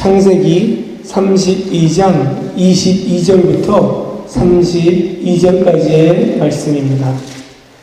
창세기 32장 22절부터 32절까지의 말씀입니다.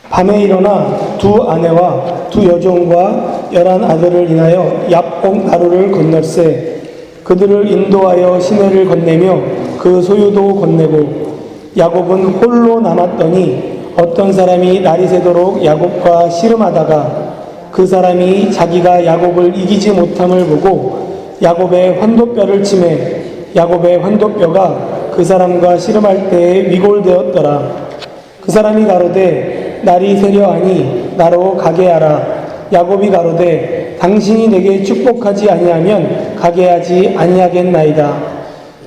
밤에 일어나 두 아내와 두 여종과 11 아들을 인하여 야복 나루를 건널세 그들을 인도하여 시내를 건네며 그 소유도 건네고 야곱은 홀로 남았더니 어떤 사람이 날이 새도록 야곱과 씨름하다가 그 사람이 자기가 야곱을 이기지 못함을 보고 야곱의 환도뼈를 치매 야곱의 환도뼈가 그 사람과 씨름할 때에 위골되었더라. 그 사람이 가로되 날이 새려 하니 나로 가게 하라. 야곱이 가로되 당신이 내게 축복하지 아니하면 가게 하지 아니하겠나이다.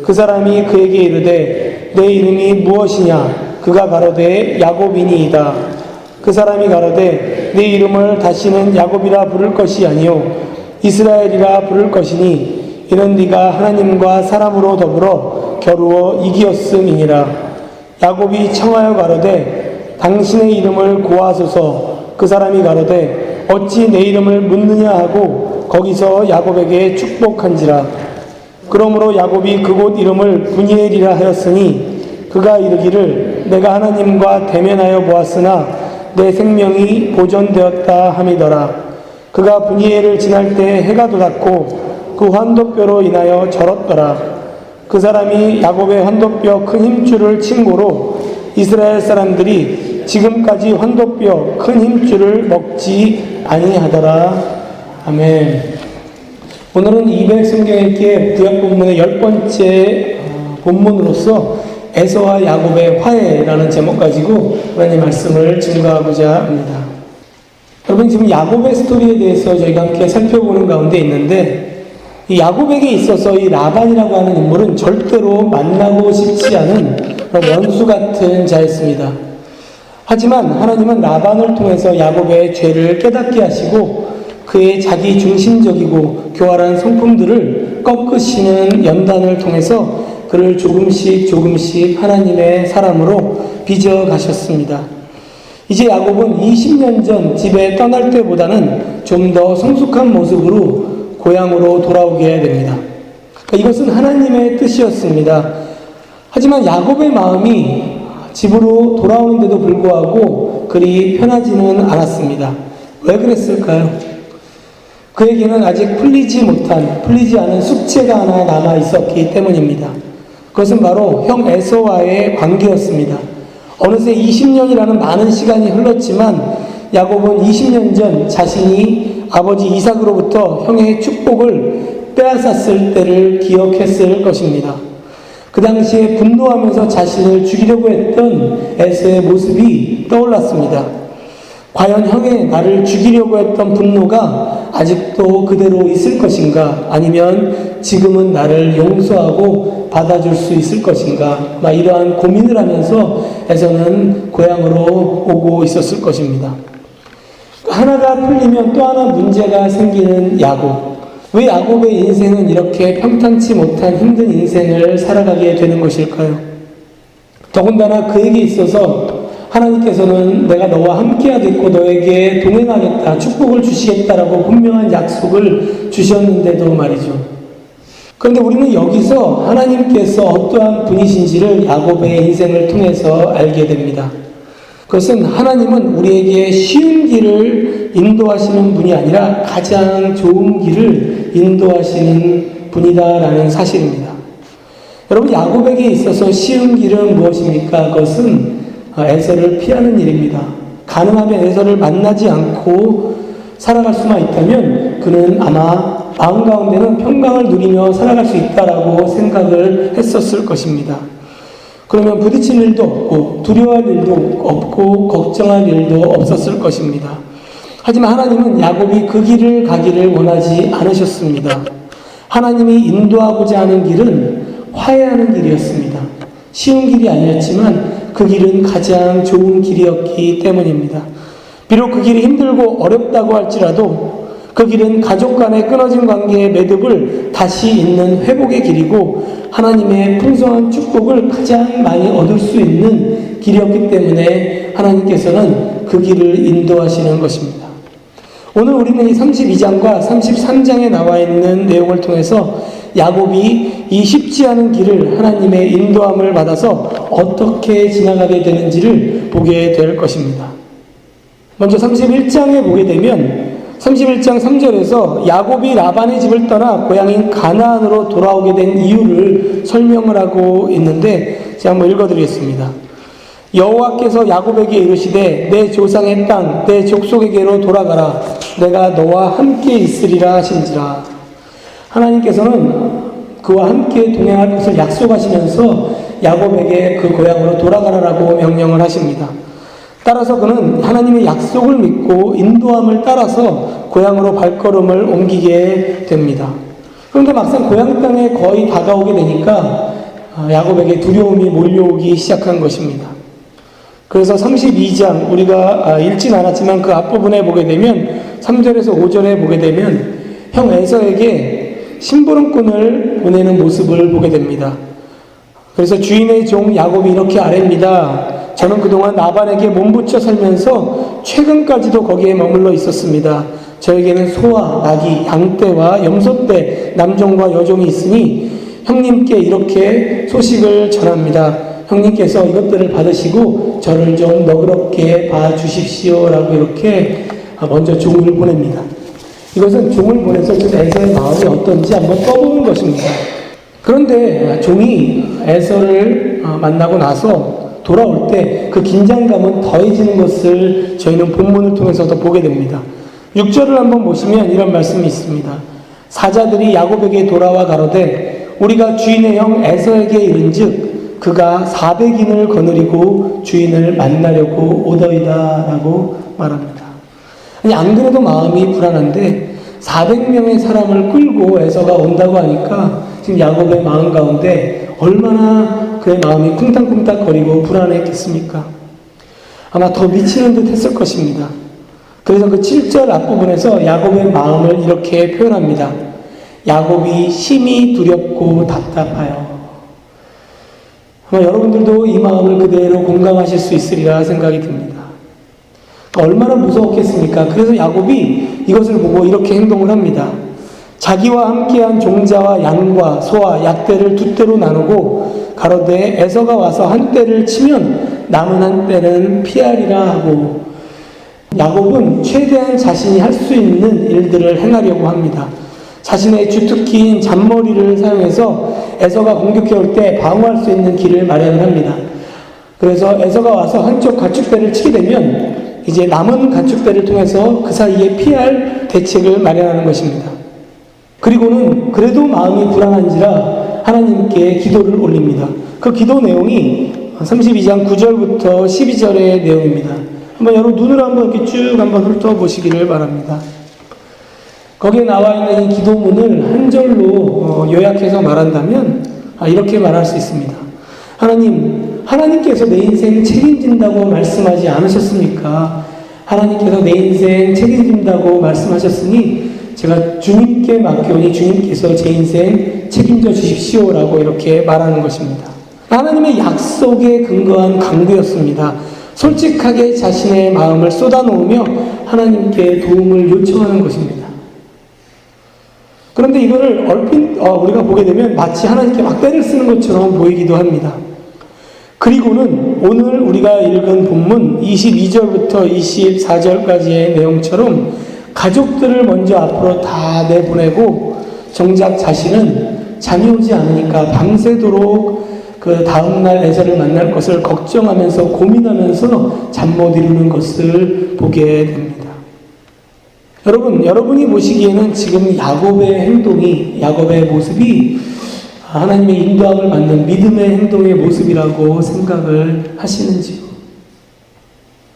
그 사람이 그에게 이르되 내 이름이 무엇이냐? 그가 가로되 야곱이니이다. 그 사람이 가로되 내 이름을 다시는 야곱이라 부를 것이 아니요 이스라엘이라 부를 것이니 이는 네가 하나님과 사람으로 더불어 겨루어 이기었음이니라. 야곱이 청하여 가로되 당신의 이름을 고하소서. 그 사람이 가로되 어찌 내 이름을 묻느냐 하고 거기서 야곱에게 축복한지라. 그러므로 야곱이 그곳 이름을 브니엘이라 하였으니 그가 이르기를 내가 하나님과 대면하여 보았으나 내 생명이 보존되었다 함이더라. 그가 브니엘을 지날 때 해가 돋았고 그 환도뼈로 인하여 절었더라. 그 사람이 야곱의 환도뼈 큰 힘줄을 친 고로 이스라엘 사람들이 지금까지 환도뼈 큰 힘줄을 먹지 아니하더라. 아멘. 오늘은 이백 성경읽기의 구약 본문의 10번째 본문으로서 에서와 야곱의 화해라는 제목 가지고 하나님의 말씀을 증거하고자 합니다. 여러분, 지금 야곱의 스토리에 대해서 저희가 함께 살펴보는 가운데 있는데, 이 야곱에게 있어서 이 라반이라고 하는 인물은 절대로 만나고 싶지 않은 원수 같은 자였습니다. 하지만 하나님은 라반을 통해서 야곱의 죄를 깨닫게 하시고 그의 자기 중심적이고 교활한 성품들을 꺾으시는 연단을 통해서 그를 조금씩 하나님의 사람으로 빚어 가셨습니다. 이제 야곱은 20년 전 집에 떠날 때보다는 좀 더 성숙한 모습으로 고향으로 돌아오게 됩니다. 이것은 하나님의 뜻이었습니다. 하지만 야곱의 마음이 집으로 돌아오는데도 불구하고 그리 편하지는 않았습니다. 왜 그랬을까요? 그에게는 아직 풀리지 않은 숙제가 하나 남아 있었기 때문입니다. 그것은 바로 형 에서와의 관계였습니다. 어느새 20년이라는 많은 시간이 흘렀지만 야곱은 20년 전 자신이 아버지 이삭으로부터 형의 축복을 빼앗았을 때를 기억했을 것입니다. 그 당시에 분노하면서 자신을 죽이려고 했던 에서의 모습이 떠올랐습니다. 과연 형의 나를 죽이려고 했던 분노가 아직도 그대로 있을 것인가? 아니면 지금은 나를 용서하고 받아줄 수 있을 것인가? 이러한 고민을 하면서 에서는 고향으로 오고 있었을 것입니다. 하나가 풀리면 또 하나 문제가 생기는 야곱. 왜 야곱의 인생은 이렇게 평탄치 못한 힘든 인생을 살아가게 되는 것일까요? 더군다나 그에게 있어서 하나님께서는 내가 너와 함께하겠고 너에게 동행하겠다, 축복을 주시겠다라고 분명한 약속을 주셨는데도 말이죠. 그런데 우리는 여기서 하나님께서 어떠한 분이신지를 야곱의 인생을 통해서 알게 됩니다. 그것은 하나님은 우리에게 쉬운 길을 인도하시는 분이 아니라 가장 좋은 길을 인도하시는 분이다라는 사실입니다. 여러분, 야곱에게 있어서 쉬운 길은 무엇입니까? 그것은 에서를 피하는 일입니다. 가능하면 에서를 만나지 않고 살아갈 수만 있다면 그는 아마 마음 가운데는 평강을 누리며 살아갈 수 있다라고 생각을 했었을 것입니다. 그러면 부딪힐 일도 없고 두려워할 일도 없고 걱정할 일도 없었을 것입니다. 하지만 하나님은 야곱이 그 길을 가기를 원하지 않으셨습니다. 하나님이 인도하고자 하는 길은 화해하는 길이었습니다. 쉬운 길이 아니었지만 그 길은 가장 좋은 길이었기 때문입니다. 비록 그 길이 힘들고 어렵다고 할지라도 그 길은 가족 간의 끊어진 관계의 매듭을 다시 잇는 회복의 길이고 하나님의 풍성한 축복을 가장 많이 얻을 수 있는 길이었기 때문에 하나님께서는 그 길을 인도하시는 것입니다. 오늘 우리는 이 32장과 33장에 나와 있는 내용을 통해서 야곱이 이 쉽지 않은 길을 하나님의 인도함을 받아서 어떻게 지나가게 되는지를 보게 될 것입니다. 먼저 31장에 보게 되면 31장 3절에서 야곱이 라반의 집을 떠나 고향인 가나안으로 돌아오게 된 이유를 설명을 하고 있는데 제가 한번 읽어드리겠습니다. 여호와께서 야곱에게 이르시되 내 조상의 땅 내 족속에게로 돌아가라 내가 너와 함께 있으리라 하신지라. 하나님께서는 그와 함께 동행할 것을 약속하시면서 야곱에게 그 고향으로 돌아가라라고 명령을 하십니다. 따라서 그는 하나님의 약속을 믿고 인도함을 따라서 고향으로 발걸음을 옮기게 됩니다. 그런데 막상 고향 땅에 거의 다가오게 되니까 야곱에게 두려움이 몰려오기 시작한 것입니다. 그래서 32장 우리가 읽진 않았지만 그 앞부분에 보게 되면 3절에서 5절에 보게 되면 형 에서에게 심부름꾼을 보내는 모습을 보게 됩니다. 그래서 주인의 종 야곱이 이렇게 아뢰입니다. 저는 그동안 라반에게 몸붙여 살면서 최근까지도 거기에 머물러 있었습니다. 저에게는 소와 나귀, 양떼와 염소떼, 남종과 여종이 있으니 형님께 이렇게 소식을 전합니다. 형님께서 이것들을 받으시고 저를 좀 너그럽게 봐주십시오라고 이렇게 먼저 종을 보냅니다. 이것은 종을 보내서 지금 에서의 마음이 어떤지 한번 떠보는 것입니다. 그런데 종이 에서를 만나고 나서 돌아올 때 그 긴장감은 더해지는 것을 저희는 본문을 통해서도 보게 됩니다. 6절을 한번 보시면 이런 말씀이 있습니다. 사자들이 야곱에게 돌아와 가로되 우리가 주인의 형 에서에게 이른즉 그가 400인을 거느리고 주인을 만나려고 오더이다 라고 말합니다. 아니 안 그래도 마음이 불안한데 400명의 사람을 끌고 에서가 온다고 하니까 지금 야곱의 마음 가운데 얼마나 그의 마음이 쿵탕쿵탕거리고 불안했겠습니까? 아마 더 미치는 듯 했을 것입니다. 그래서 그 7절 앞부분에서 야곱의 마음을 이렇게 표현합니다. 야곱이 심히 두렵고 답답하여. 아마 여러분들도 이 마음을 그대로 공감하실 수 있으리라 생각이 듭니다. 얼마나 무서웠겠습니까? 그래서 야곱이 이것을 보고 이렇게 행동을 합니다. 자기와 함께한 종자와 양과 소와 약대를 두 떼로 나누고 가로되 에서가 와서 한 떼를 치면 남은 한 떼는 피하리라 하고 야곱은 최대한 자신이 할 수 있는 일들을 행하려고 합니다. 자신의 주특기인 잔머리를 사용해서 에서가 공격해올 때 방어할 수 있는 길을 마련을 합니다. 그래서 에서가 와서 한쪽 가축대를 치게 되면 이제 남은 가축대를 통해서 그 사이에 피할 대책을 마련하는 것입니다. 그리고는 그래도 마음이 불안한지라 하나님께 기도를 올립니다. 그 기도 내용이 32장 9절부터 12절의 내용입니다. 한번 여러분 눈으로 한번 이렇게 쭉 한번 훑어보시기를 바랍니다. 거기에 나와 있는 이 기도문을 한 절로 요약해서 말한다면 이렇게 말할 수 있습니다. 하나님께서 내 인생 책임진다고 말씀하지 않으셨습니까? 하나님께서 내 인생 책임진다고 말씀하셨으니 제가 주님께 맡겨오니 주님께서 제 인생 책임져 주십시오라고 이렇게 말하는 것입니다. 하나님의 약속에 근거한 강구였습니다. 솔직하게 자신의 마음을 쏟아놓으며 하나님께 도움을 요청하는 것입니다. 그런데 이거를 얼핏 우리가 보게 되면 마치 하나님께 막대를 쓰는 것처럼 보이기도 합니다. 그리고는 오늘 우리가 읽은 본문 22절부터 24절까지의 내용처럼 가족들을 먼저 앞으로 다 내보내고 정작 자신은 잠이 오지 않으니까 밤새도록 그 다음날 에서를 만날 것을 걱정하면서 고민하면서 잠 못 이루는 것을 보게 됩니다. 여러분이 보시기에는 지금 야곱의 모습이 하나님의 인도함을 받는 믿음의 행동의 모습이라고 생각을 하시는지요?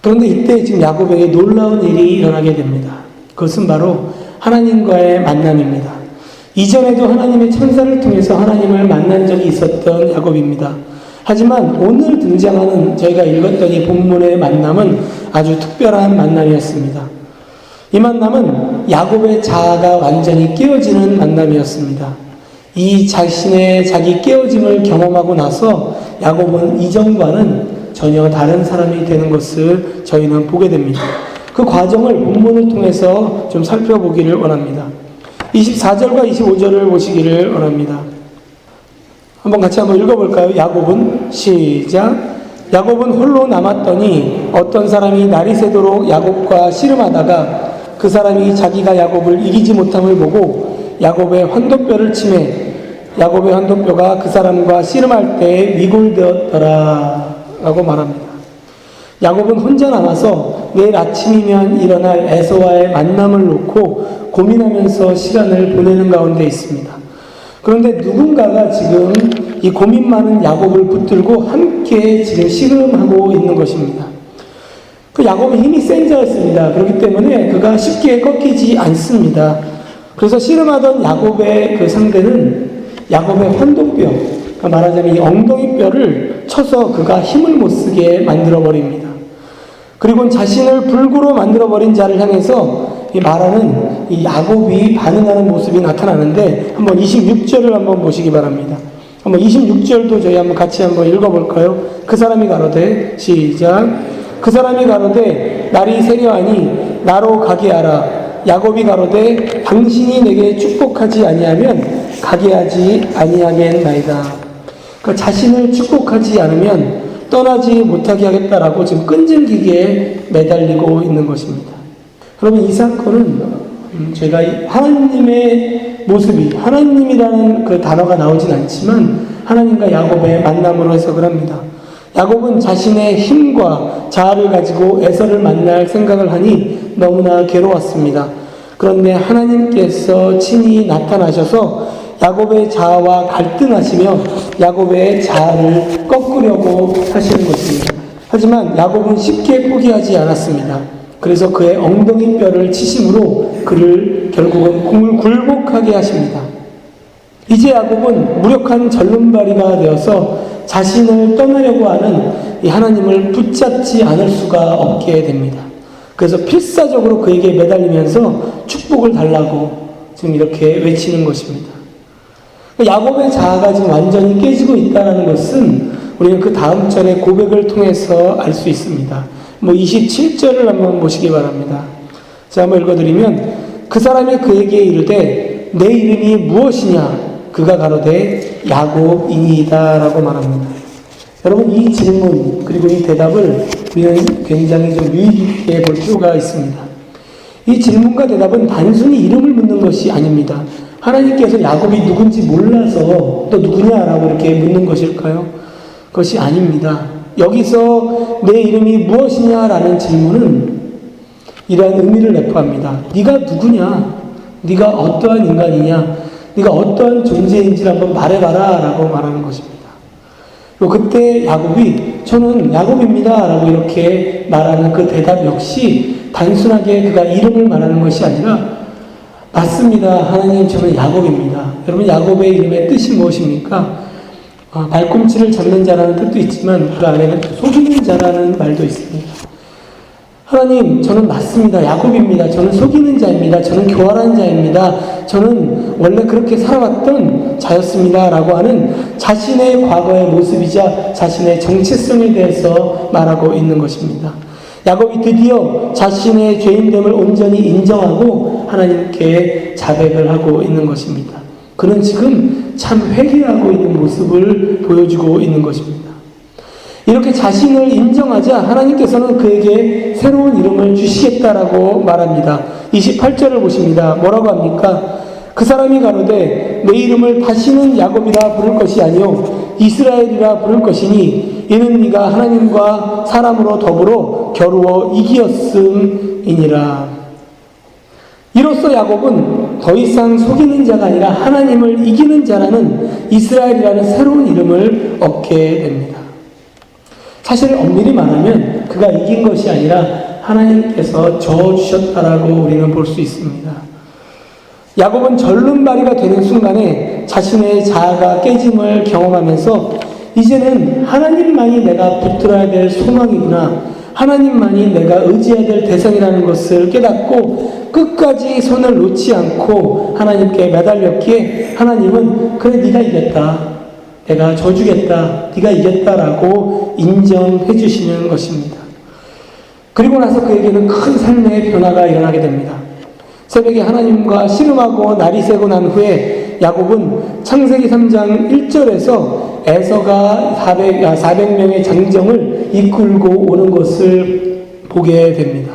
그런데 이때 지금 야곱에게 놀라운 일이 일어나게 됩니다. 그것은 바로 하나님과의 만남입니다. 이전에도 하나님의 천사를 통해서 하나님을 만난 적이 있었던 야곱입니다. 하지만 오늘 등장하는 저희가 읽었던 이 본문의 만남은 아주 특별한 만남이었습니다. 이 만남은 야곱의 자아가 완전히 깨어지는 만남이었습니다. 이 자기 깨어짐을 경험하고 나서 야곱은 이전과는 전혀 다른 사람이 되는 것을 저희는 보게 됩니다. 그 과정을 본문을 통해서 좀 살펴보기를 원합니다. 24절과 25절을 보시기를 원합니다. 한번 읽어볼까요? 야곱은 시작. 야곱은 홀로 남았더니 어떤 사람이 날이 새도록 야곱과 씨름하다가 그 사람이 자기가 야곱을 이기지 못함을 보고 야곱의 환도뼈를 치매 야곱의 환도뼈가 그 사람과 씨름할 때 위골되었더라 라고 말합니다. 야곱은 혼자 남아서 내일 아침이면 일어날 에서와의 만남을 놓고 고민하면서 시간을 보내는 가운데 있습니다. 그런데 누군가가 지금 이 고민 많은 야곱을 붙들고 함께 지금 씨름하고 있는 것입니다. 그 야곱은 힘이 센 자였습니다. 그렇기 때문에 그가 쉽게 꺾이지 않습니다. 그래서 씨름하던 야곱의 그 상대는 야곱의 환도뼈, 말하자면 이 엉덩이뼈를 쳐서 그가 힘을 못 쓰게 만들어버립니다. 그리고 자신을 불구로 만들어버린 자를 향해서 말하는 이 야곱이 반응하는 모습이 나타나는데 한번 26절을 한번 보시기 바랍니다. 한번 26절도 저희 같이 한번 읽어볼까요? 그 사람이 가로되 시작. 그 사람이 가로되 날이 새려하니 나로 가게 하라. 야곱이 가로되 당신이 내게 축복하지 아니하면 가게 하지 아니하겠나이다. 그러니까 자신을 축복하지 않으면 떠나지 못하게 하겠다라고 지금 끈질기게 매달리고 있는 것입니다. 여러분, 이 사건은 제가 하나님의 모습이, 하나님이라는 그 단어가 나오진 않지만 하나님과 야곱의 만남으로 해석을 합니다. 야곱은 자신의 힘과 자아를 가지고 에서를 만날 생각을 하니 너무나 괴로웠습니다. 그런데 하나님께서 친히 나타나셔서 야곱의 자아와 갈등하시며 야곱의 자아를 꺾으려고 하시는 것입니다. 하지만 야곱은 쉽게 포기하지 않았습니다. 그래서 그의 엉덩이뼈를 치심으로 그를 결국은 굴복하게 하십니다. 이제 야곱은 무력한 절름발이가 되어서 자신을 떠나려고 하는 이 하나님을 붙잡지 않을 수가 없게 됩니다. 그래서 필사적으로 그에게 매달리면서 축복을 달라고 지금 이렇게 외치는 것입니다. 야곱의 자아가 지금 완전히 깨지고 있다는 것은 우리는 그 다음 절의 고백을 통해서 알 수 있습니다. 27절을 한번 보시기 바랍니다. 자, 한번 읽어드리면 그 사람이 그에게 이르되 내 이름이 무엇이냐? 그가 가로되 야곱이니이다 라고 말합니다. 여러분, 이 질문 그리고 이 대답을 우리는 굉장히 좀 유의 깊게 볼 필요가 있습니다. 이 질문과 대답은 단순히 이름을 묻는 것이 아닙니다. 하나님께서 야곱이 누군지 몰라서 또 누구냐라고 이렇게 묻는 것일까요? 그것이 아닙니다. 여기서 내 이름이 무엇이냐라는 질문은 이러한 의미를 내포합니다. 네가 누구냐? 네가 어떠한 인간이냐? 네가 어떠한 존재인지를 한번 말해봐라 라고 말하는 것입니다. 그때 야곱이 저는 야곱입니다 라고 이렇게 말하는 그 대답 역시 단순하게 그가 이름을 말하는 것이 아니라 맞습니다. 하나님, 저는 야곱입니다. 여러분, 야곱의 이름의 뜻이 무엇입니까? 발꿈치를 잡는 자라는 뜻도 있지만 그 안에는 속이는 자라는 말도 있습니다. 하나님, 저는 맞습니다. 야곱입니다. 저는 속이는 자입니다. 저는 교활한 자입니다. 저는 원래 그렇게 살아왔던 자였습니다. 라고 하는 자신의 과거의 모습이자 자신의 정체성에 대해서 말하고 있는 것입니다. 야곱이 드디어 자신의 죄인됨을 온전히 인정하고 하나님께 자백을 하고 있는 것입니다. 그는 지금 참 회개하고 있는 모습을 보여주고 있는 것입니다. 이렇게 자신을 인정하자 하나님께서는 그에게 새로운 이름을 주시겠다라고 말합니다. 28절을 보십니다. 뭐라고 합니까? 그 사람이 가로되 내 이름을 다시는 야곱이라 부를 것이 아니요 이스라엘이라 부를 것이니 이는 네가 하나님과 사람으로 더불어 겨루어 이기었음이니라. 이로써 야곱은 더 이상 속이는 자가 아니라 하나님을 이기는 자라는 이스라엘이라는 새로운 이름을 얻게 됩니다. 사실 엄밀히 말하면 그가 이긴 것이 아니라 하나님께서 저어주셨다라고 우리는 볼 수 있습니다. 야곱은 절름발이가 되는 순간에 자신의 자아가 깨짐을 경험하면서 이제는 하나님만이 내가 붙들어야 될 소망이구나, 하나님만이 내가 의지해야 될 대상이라는 것을 깨닫고 끝까지 손을 놓지 않고 하나님께 매달렸기에 하나님은 그래, 네가 이겼다, 내가 져주겠다, 네가 이겼다라고 인정해 주시는 것입니다. 그리고 나서 그에게는 큰 삶의 변화가 일어나게 됩니다. 새벽에 하나님과 씨름하고 날이 새고 난 후에 야곱은 창세기 3장 1절에서 에서가 400명의 장정을 이끌고 오는 것을 보게 됩니다.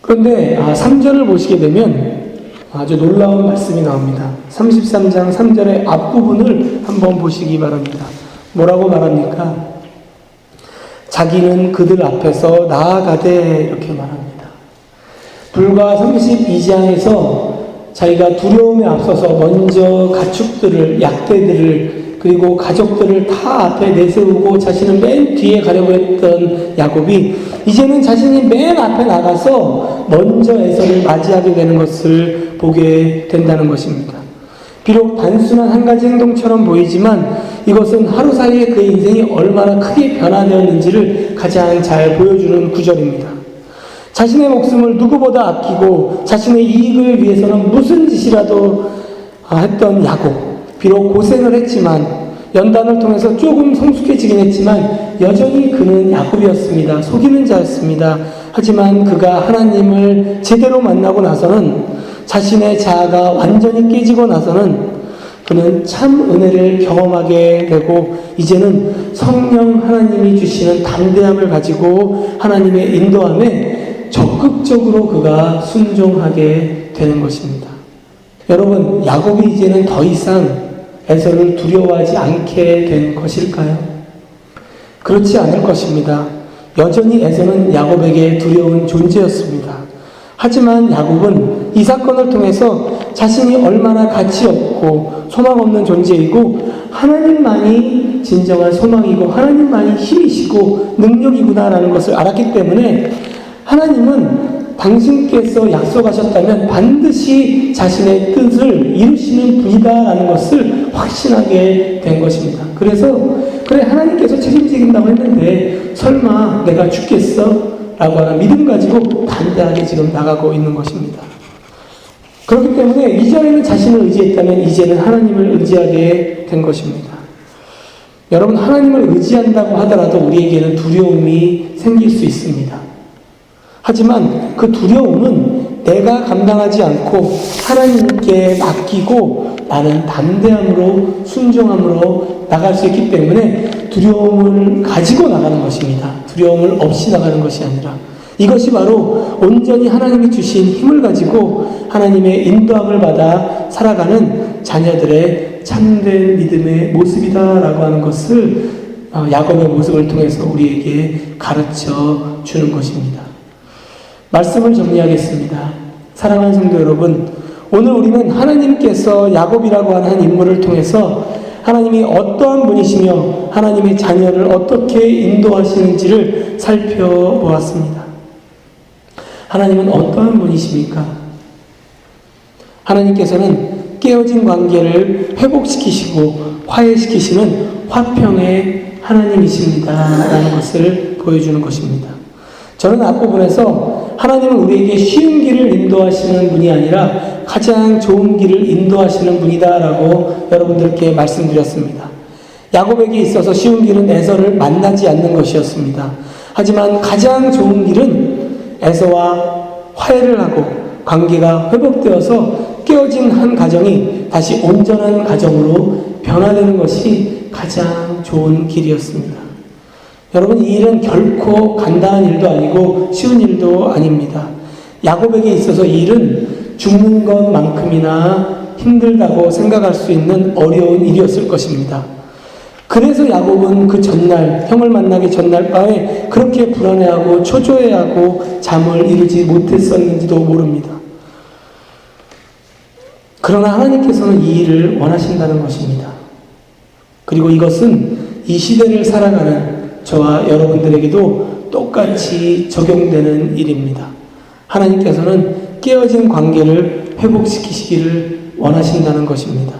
그런데 3절을 보시게 되면 아주 놀라운 말씀이 나옵니다. 33장 3절의 앞부분을 한번 보시기 바랍니다. 뭐라고 말합니까? 자기는 그들 앞에서 나아가되 이렇게 말합니다. 불과 32장에서 자기가 두려움에 앞서서 먼저 가축들을, 약대들을, 그리고 가족들을 다 앞에 내세우고 자신은 맨 뒤에 가려고 했던 야곱이 이제는 자신이 맨 앞에 나가서 먼저 에서를 맞이하게 되는 것을 보게 된다는 것입니다. 비록 단순한 한 가지 행동처럼 보이지만 이것은 하루 사이에 그의 인생이 얼마나 크게 변화되었는지를 가장 잘 보여주는 구절입니다. 자신의 목숨을 누구보다 아끼고 자신의 이익을 위해서는 무슨 짓이라도 했던 야곱. 비록 고생을 했지만 연단을 통해서 조금 성숙해지긴 했지만 여전히 그는 야곱이었습니다. 속이는 자였습니다. 하지만 그가 하나님을 제대로 만나고 나서는 자신의 자아가 완전히 깨지고 나서는 그는 참 은혜를 경험하게 되고 이제는 성령 하나님이 주시는 담대함을 가지고 하나님의 인도함에 적극적으로 그가 순종하게 되는 것입니다. 여러분, 야곱이 이제는 더 이상 에서를 두려워하지 않게 된 것일까요? 그렇지 않을 것입니다. 여전히 에서는 야곱에게 두려운 존재였습니다. 하지만 야곱은 이 사건을 통해서 자신이 얼마나 가치 없고 소망 없는 존재이고 하나님만이 진정한 소망이고 하나님만이 힘이시고 능력이구나라는 것을 알았기 때문에 하나님은 당신께서 약속하셨다면 반드시 자신의 뜻을 이루시는 분이다라는 것을 확신하게 된 것입니다. 그래서 그래 하나님께서 책임지긴다고 했는데 설마 내가 죽겠어? 라고 하는 믿음 가지고 담대하게 지금 나가고 있는 것입니다. 그렇기 때문에 이전에는 자신을 의지했다면 이제는 하나님을 의지하게 된 것입니다. 여러분, 하나님을 의지한다고 하더라도 우리에게는 두려움이 생길 수 있습니다. 하지만 그 두려움은 내가 감당하지 않고 하나님께 맡기고 나는 담대함으로 순종함으로 나갈 수 있기 때문에 두려움을 가지고 나가는 것입니다. 두려움을 없이 나가는 것이 아니라 이것이 바로 온전히 하나님이 주신 힘을 가지고 하나님의 인도함을 받아 살아가는 자녀들의 참된 믿음의 모습이다라고 하는 것을 야곱의 모습을 통해서 우리에게 가르쳐 주는 것입니다. 말씀을 정리하겠습니다. 사랑하는 성도 여러분, 오늘 우리는 하나님께서 야곱이라고 하는 한 인물을 통해서 하나님이 어떠한 분이시며 하나님의 자녀를 어떻게 인도하시는지를 살펴보았습니다. 하나님은 어떠한 분이십니까? 하나님께서는 깨어진 관계를 회복시키시고 화해시키시는 화평의 하나님이십니다 라는 것을 보여주는 것입니다. 저는 앞부분에서 하나님은 우리에게 쉬운 길을 인도하시는 분이 아니라 가장 좋은 길을 인도하시는 분이다라고 여러분들께 말씀드렸습니다. 야곱에게 있어서 쉬운 길은 에서를 만나지 않는 것이었습니다. 하지만 가장 좋은 길은 에서와 화해를 하고 관계가 회복되어서 깨어진 한 가정이 다시 온전한 가정으로 변화되는 것이 가장 좋은 길이었습니다. 여러분, 이 일은 결코 간단한 일도 아니고 쉬운 일도 아닙니다. 야곱에게 있어서 이 일은 죽는 것만큼이나 힘들다고 생각할 수 있는 어려운 일이었을 것입니다. 그래서 야곱은 그 전날, 형을 만나기 전날 밤에 그렇게 불안해하고 초조해하고 잠을 이루지 못했었는지도 모릅니다. 그러나 하나님께서는 이 일을 원하신다는 것입니다. 그리고 이것은 이 시대를 살아가는 저와 여러분들에게도 똑같이 적용되는 일입니다. 하나님께서는 깨어진 관계를 회복시키시기를 원하신다는 것입니다.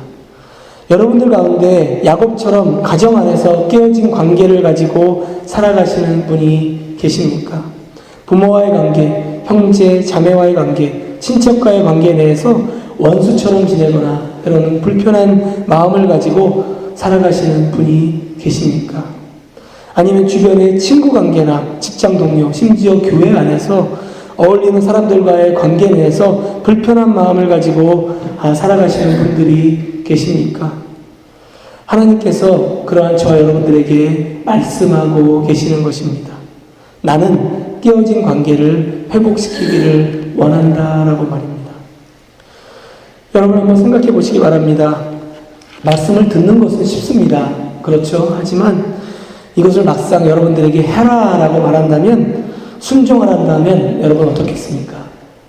여러분들 가운데 야곱처럼 가정 안에서 깨어진 관계를 가지고 살아가시는 분이 계십니까? 부모와의 관계, 형제, 자매와의 관계, 친척과의 관계 내에서 원수처럼 지내거나 때로는 불편한 마음을 가지고 살아가시는 분이 계십니까? 아니면 주변의 친구 관계나 직장 동료, 심지어 교회 안에서 어울리는 사람들과의 관계 내에서 불편한 마음을 가지고 살아가시는 분들이 계십니까? 하나님께서 그러한 저와 여러분들에게 말씀하고 계시는 것입니다. 나는 깨어진 관계를 회복시키기를 원한다라고 말입니다. 여러분 한번 생각해 보시기 바랍니다. 말씀을 듣는 것은 쉽습니다. 그렇죠? 하지만 이것을 막상 여러분들에게 해라라고 말한다면, 순종하란다면 여러분 어떻겠습니까?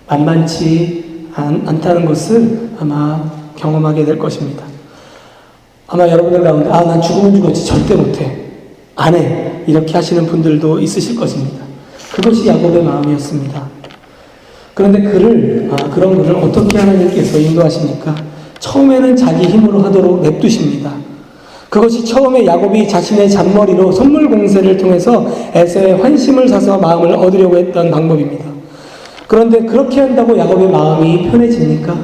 만만치 않다는 것을 아마 경험하게 될 것입니다. 아마 여러분들 가운데 난 죽으면 죽었지 절대 못해, 안 해, 이렇게 하시는 분들도 있으실 것입니다. 그것이 야곱의 마음이었습니다. 그런데 그런 그를 어떻게 하나님께서 인도하십니까? 처음에는 자기 힘으로 하도록 냅두십니다. 그것이 처음에 야곱이 자신의 잔머리로 선물 공세를 통해서 에서의 환심을 사서 마음을 얻으려고 했던 방법입니다. 그런데 그렇게 한다고 야곱의 마음이 편해집니까?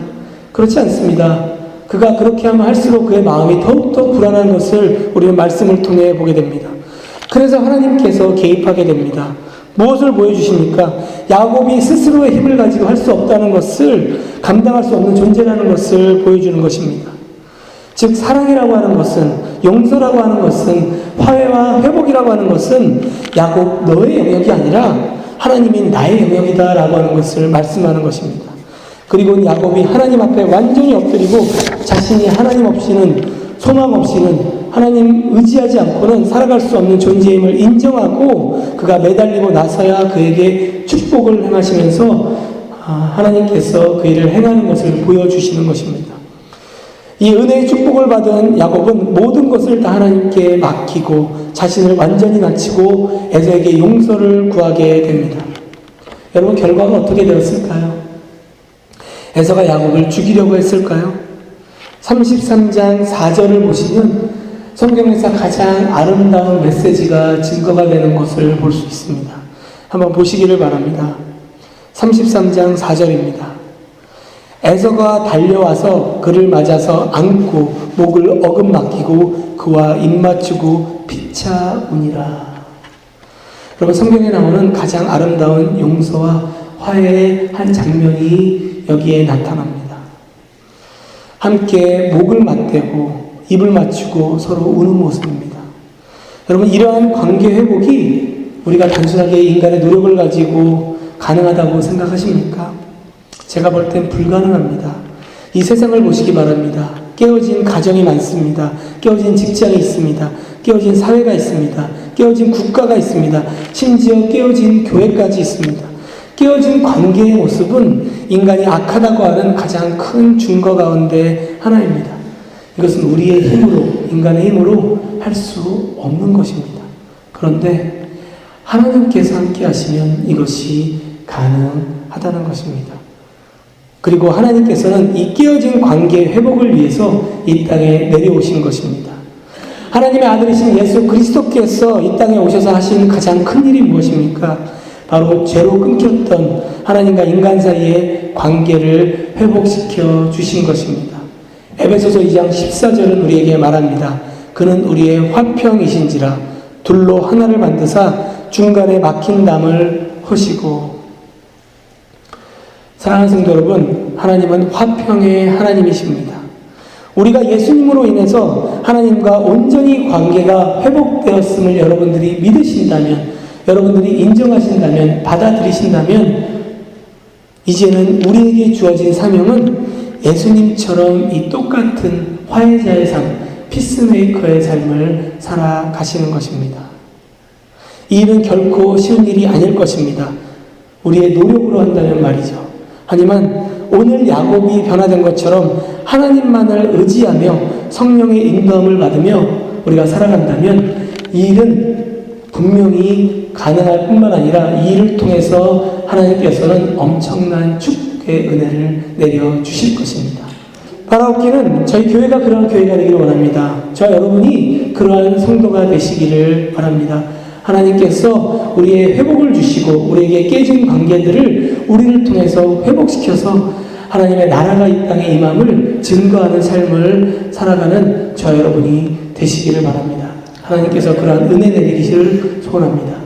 그렇지 않습니다. 그가 그렇게 하면 할수록 그의 마음이 더욱더 불안한 것을 우리는 말씀을 통해 보게 됩니다. 그래서 하나님께서 개입하게 됩니다. 무엇을 보여주십니까? 야곱이 스스로의 힘을 가지고 할 수 없다는 것을, 감당할 수 없는 존재라는 것을 보여주는 것입니다. 즉 사랑이라고 하는 것은, 용서라고 하는 것은, 화해와 회복이라고 하는 것은 야곱 너의 영역이 아니라 하나님인 나의 영역이다 라고 하는 것을 말씀하는 것입니다. 그리고 야곱이 하나님 앞에 완전히 엎드리고 자신이 하나님 없이는, 소망 없이는, 하나님 의지하지 않고는 살아갈 수 없는 존재임을 인정하고 그가 매달리고 나서야 그에게 축복을 행하시면서 하나님께서 그 일을 행하는 것을 보여주시는 것입니다. 이 은혜의 축복을 받은 야곱은 모든 것을 다 하나님께 맡기고 자신을 완전히 낮추고 에서에게 용서를 구하게 됩니다. 여러분, 결과가 어떻게 되었을까요? 에서가 야곱을 죽이려고 했을까요? 33장 4절을 보시면 성경에서 가장 아름다운 메시지가 증거가 되는 것을 볼 수 있습니다. 한번 보시기를 바랍니다. 33장 4절입니다. 에서가 달려와서 그를 맞아서 안고 목을 어긋맞기고 그와 입맞추고 피차 우니라. 여러분, 성경에 나오는 가장 아름다운 용서와 화해의 한 장면이 여기에 나타납니다. 함께 목을 맞대고 입을 맞추고 서로 우는 모습입니다. 여러분, 이러한 관계 회복이 우리가 단순하게 인간의 노력을 가지고 가능하다고 생각하십니까? 제가 볼 땐 불가능합니다. 이 세상을 보시기 바랍니다. 깨어진 가정이 많습니다. 깨어진 직장이 있습니다. 깨어진 사회가 있습니다. 깨어진 국가가 있습니다. 심지어 깨어진 교회까지 있습니다. 깨어진 관계의 모습은 인간이 악하다고 하는 가장 큰 증거 가운데 하나입니다. 이것은 우리의 힘으로, 인간의 힘으로 할 수 없는 것입니다. 그런데 하나님께서 함께 하시면 이것이 가능하다는 것입니다. 그리고 하나님께서는 이 깨어진 관계의 회복을 위해서 이 땅에 내려오신 것입니다. 하나님의 아들이신 예수 그리스도께서 이 땅에 오셔서 하신 가장 큰 일이 무엇입니까? 바로 죄로 끊겼던 하나님과 인간 사이의 관계를 회복시켜 주신 것입니다. 에베소서 2장 14절은 우리에게 말합니다. 그는 우리의 화평이신지라 둘로 하나를 만드사 중간에 막힌 담을 허시고. 사랑하는 성도 여러분, 하나님은 화평의 하나님이십니다. 우리가 예수님으로 인해서 하나님과 온전히 관계가 회복되었음을 여러분들이 믿으신다면, 여러분들이 인정하신다면, 받아들이신다면, 이제는 우리에게 주어진 사명은 예수님처럼 이 똑같은 화해자의 삶, 피스메이커의 삶을 살아가시는 것입니다. 이 일은 결코 쉬운 일이 아닐 것입니다. 우리의 노력으로 한다면 말이죠. 하지만 오늘 야곱이 변화된 것처럼 하나님만을 의지하며 성령의 인도함을 받으며 우리가 살아간다면 이 일은 분명히 가능할 뿐만 아니라 이 일을 통해서 하나님께서는 엄청난 축복의 은혜를 내려주실 것입니다. 바라옵기는 저희 교회가 그러한 교회가 되기를 원합니다. 저와 여러분이 그러한 성도가 되시기를 바랍니다. 하나님께서 우리의 회복을 주시고 우리에게 깨진 관계들을 우리를 통해서 회복시켜서 하나님의 나라가 이 땅에 임함을 증거하는 삶을 살아가는 저와 여러분이 되시기를 바랍니다. 하나님께서 그러한 은혜 내리기를 소원합니다.